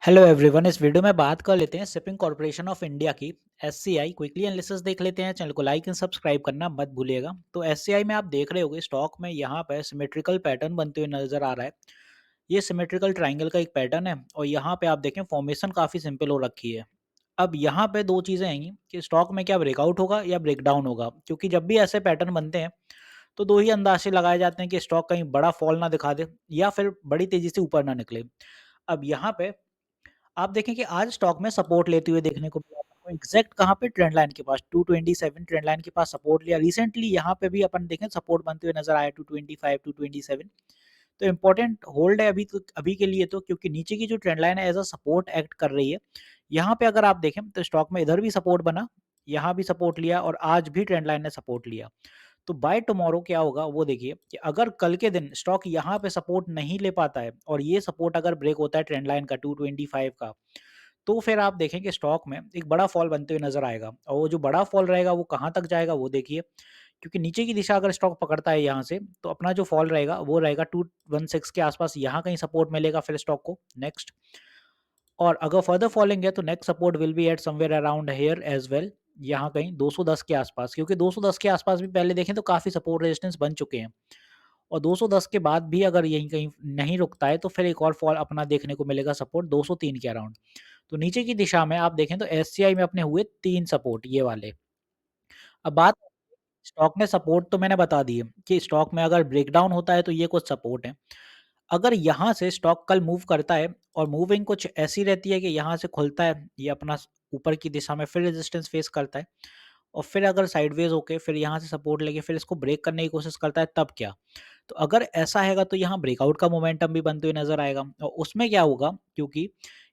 Hello everyone, इस video में बात कर लेते हैं शिपिंग कॉर्पोरेशन ऑफ इंडिया की एससीआई क्विकली एनालिसिस देख लेते हैं। चैनल को लाइक एंड सब्सक्राइब करना मत भूलिएगा। तो एससीआई में आप देख रहे होगे स्टॉक में यहाँ पे सिमेट्रिकल पैटर्न बनते हुए नजर आ रहा है। ये सिमेट्रिकल ट्राइंगल का एक पैटर्न है और यहाँ पे आप देखें फॉर्मेशन काफ़ी सिंपल हो रखी है। अब यहाँ पे दो चीज़ें आएंगी कि स्टॉक में क्या ब्रेकआउट होगा या ब्रेकडाउन होगा, क्योंकि जब भी ऐसे पैटर्न बनते हैं तो दो ही अंदाजे लगाए जाते हैं कि स्टॉक कहीं बड़ा फॉल ना दिखा दे या फिर बड़ी तेजी से ऊपर ना निकले। अब यहाँ पे आप देखें कि आज स्टॉक में सपोर्ट लेते हुए देखने को मिला आपको एग्जैक्ट कहाँ पे, ट्रेंड लाइन के पास 227 ट्रेंड लाइन के पास सपोर्ट लिया। रिसेंटली यहाँ पे भी अपन देखें सपोर्ट बनते हुए नजर आया 225 227। तो इंपॉर्टेंट होल्ड है अभी, तो अभी के लिए तो, क्योंकि नीचे की जो ट्रेंड लाइन है एज अ सपोर्ट एक्ट कर रही है। यहाँ पे अगर आप देखें तो स्टॉक में इधर भी सपोर्ट बना, यहाँ भी सपोर्ट लिया और आज भी ट्रेंड लाइन ने सपोर्ट लिया। तो बाय टुमारो क्या होगा वो देखिए कि अगर कल के दिन स्टॉक यहाँ पे सपोर्ट नहीं ले पाता है और ये सपोर्ट अगर ब्रेक होता है ट्रेंड लाइन का 225 का, तो फिर आप देखें कि स्टॉक में एक बड़ा फॉल बनते हुए नजर आएगा। और वो जो बड़ा फॉल रहेगा वो कहाँ तक जाएगा वो देखिए, क्योंकि नीचे की दिशा अगर स्टॉक पकड़ता है यहाँ से तो अपना जो फॉल रहेगा वो रहेगा 216 के आसपास, यहाँ कहीं सपोर्ट मिलेगा फिर स्टॉक को नेक्स्ट। और अगर फर्दर फॉलिंग है तो next support will be at somewhere around here as well, यहाँ कहीं 210 के आसपास, क्योंकि 210 के आसपास भी पहले देखें तो काफ़ी सपोर्ट रेजिस्टेंस बन चुके हैं। और 210 के बाद भी अगर यहीं कहीं नहीं रुकता है तो फिर एक और फॉल अपना देखने को मिलेगा सपोर्ट 203 के अराउंड। तो नीचे की दिशा में आप देखें तो एससीआई में अपने हुए 3 सपोर्ट ये वाले। अब बात, स्टॉक में सपोर्ट तो मैंने बता दी है कि स्टॉक में अगर ब्रेकडाउन होता है तो ये कुछ सपोर्ट है। अगर यहाँ से स्टॉक कल मूव करता है और मूविंग कुछ ऐसी रहती है कि यहाँ से खुलता है ये अपना ऊपर की दिशा में, फिर रेजिस्टेंस फेस करता है और फिर अगर साइडवेज होके फिर यहाँ से सपोर्ट लेके फिर इसको ब्रेक करने की कोशिश करता है, तब क्या? तो अगर ऐसा हैगा तो यहाँ ब्रेकआउट का मोमेंटम भी बनते हुए नजर आएगा और उसमें क्या होगा, क्योंकि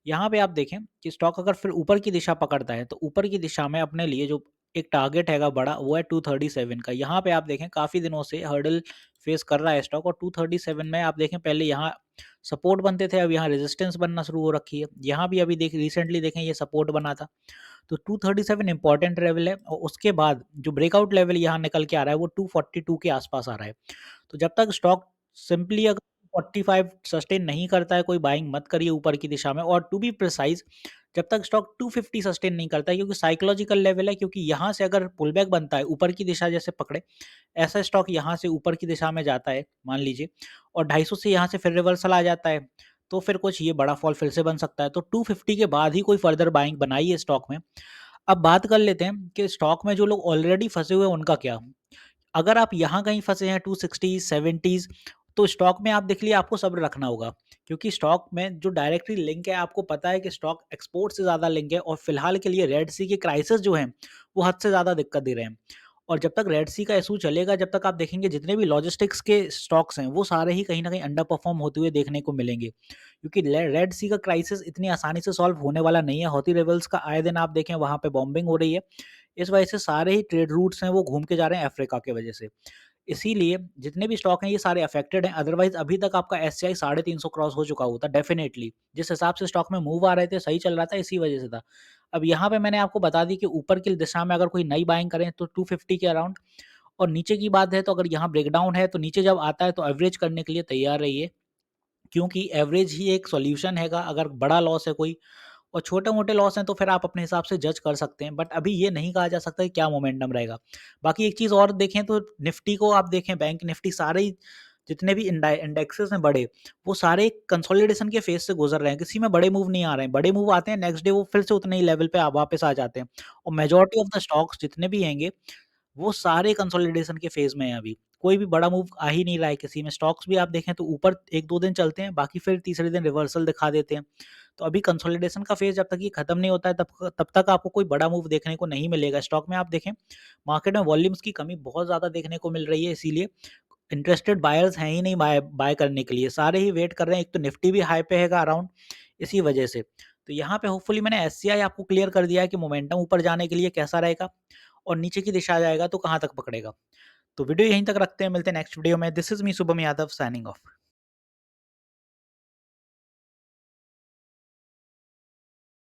यहाँ पे आप देखें कि स्टॉक अगर फिर ऊपर की दिशा पकड़ता है तो ऊपर की दिशा में अपने लिए जो एक टारगेट हैगा बड़ा वो है 237 का। यहाँ पे आप देखें काफी दिनों से हर्डल फेस कर रहा है स्टॉक और 237 में आप देखें पहले यहाँ सपोर्ट बनते थे, अब यहाँ रेजिस्टेंस बनना शुरू हो रखी है। यहाँ भी अभी देख रिसेंटली देखें ये सपोर्ट बना था। तो 237 इंपॉर्टेंट लेवल है और उसके बाद जो ब्रेकआउट लेवल यहाँ निकल के आ रहा है वो 242 के आसपास आ रहा है। तो जब तक स्टॉक सिंपली अगर 45 सस्टेन नहीं करता है कोई बाइंग मत करिए ऊपर की दिशा में। और टू बी प्रिसाइज, जब तक स्टॉक 250 सस्टेन नहीं करता है, क्योंकि साइकोलॉजिकल लेवल है, क्योंकि यहाँ से अगर पुल बैक बनता है ऊपर की दिशा जैसे पकड़े, ऐसा स्टॉक यहाँ से ऊपर की दिशा में जाता है मान लीजिए और 250 से यहाँ से फिर रिवर्सल आ जाता है, तो फिर कुछ ये बड़ा फॉल फिर से बन सकता है। तो 250 के बाद ही कोई फर्दर बाइंग बनाई है स्टॉक में। अब बात कर लेते हैं कि स्टॉक में जो लोग ऑलरेडी फंसे हुए हैं उनका क्या। अगर आप यहाँ कहीं फंसे हैं 260 70s, तो स्टॉक में आप देख लिए आपको सब्र रखना होगा, क्योंकि स्टॉक में जो डायरेक्टली लिंक है आपको पता है कि स्टॉक एक्सपोर्ट से ज़्यादा लिंक है और फिलहाल के लिए रेड सी के क्राइसिस जो हैं वो हद से ज़्यादा दिक्कत दे रहे हैं। और जब तक रेड सी का इशू चलेगा, जब तक आप देखेंगे जितने भी लॉजिस्टिक्स के स्टॉक्स हैं वो सारे ही कहीं ना कहीं अंडर परफॉर्म होते हुए देखने को मिलेंगे, क्योंकि रेड सी का क्राइसिस इतनी आसानी से सॉल्व होने वाला नहीं है। हौती लेवल्स का आए दिन आप देखें वहाँ पे बॉम्बिंग हो रही है, इस वजह से सारे ही ट्रेड रूट्स हैं वो घूम के जा रहे हैं अफ्रीका के वजह से। इसीलिए जितने भी स्टॉक हैं ये सारे अफेक्टेड हैं, अदरवाइज अभी तक आपका एससीआई 350 क्रॉस हो चुका होता डेफिनेटली। जिस हिसाब से स्टॉक में मूव आ रहे थे सही चल रहा था, इसी वजह से था। अब यहाँ पे मैंने आपको बता दी कि ऊपर की दिशा में अगर कोई नई बाइंग करें तो 250 के अराउंड, और नीचे की बात है तो अगर यहाँ ब्रेकडाउन है तो नीचे जब आता है तो एवरेज करने के लिए तैयार रहिए, क्योंकि एवरेज ही एक सॉल्यूशन हैगा। अगर बड़ा लॉस है कोई और छोटे-मोटे लॉस हैं तो फिर आप अपने हिसाब से जज कर सकते हैं, बट अभी ये नहीं कहा जा सकता कि क्या मोमेंटम रहेगा। बाकी एक चीज़ और देखें तो निफ्टी को आप देखें, बैंक निफ्टी सारे ही जितने भी इंडेक्सेस हैं बड़े, वो सारे कंसोलिडेशन के फेज से गुजर रहे हैं, किसी में बड़े मूव नहीं आ रहे हैं। बड़े मूव आते हैं नेक्स्ट डे वो फिर से उतने ही लेवल पे वापस आ जाते हैं और मेजॉरिटी ऑफ द स्टॉक्स जितने भी हैंगे वो सारे कंसोलिडेशन के फेज में हैं अभी। कोई भी बड़ा मूव आ ही नहीं रहा है किसी में। स्टॉक्स भी आप देखें तो ऊपर 1-2 दिन चलते हैं, बाकी फिर तीसरे दिन रिवर्सल दिखा देते हैं। तो अभी कंसोलिडेशन का फेज जब तक ये खत्म नहीं होता है तब तक आपको कोई बड़ा मूव देखने को नहीं मिलेगा। स्टॉक में आप देखें मार्केट में वॉल्यूम्स की कमी बहुत ज़्यादा देखने को मिल रही है, इसीलिए इंटरेस्टेड बायर्स हैं ही नहीं बाय बाय करने के लिए, सारे ही वेट कर रहे हैं। एक तो निफ्टी भी हाई पे हैगा अराउंड इसी वजह से। तो यहाँ पे होपफुली मैंने एससीआई आपको क्लियर कर दिया है कि मोमेंटम ऊपर जाने के लिए कैसा रहेगा और नीचे की दिशा जाएगा तो कहाँ तक पकड़ेगा। तो वीडियो यहीं तक रखते हैं, मिलते हैं नेक्स्ट वीडियो में। This is me Shubham Yadav signing off.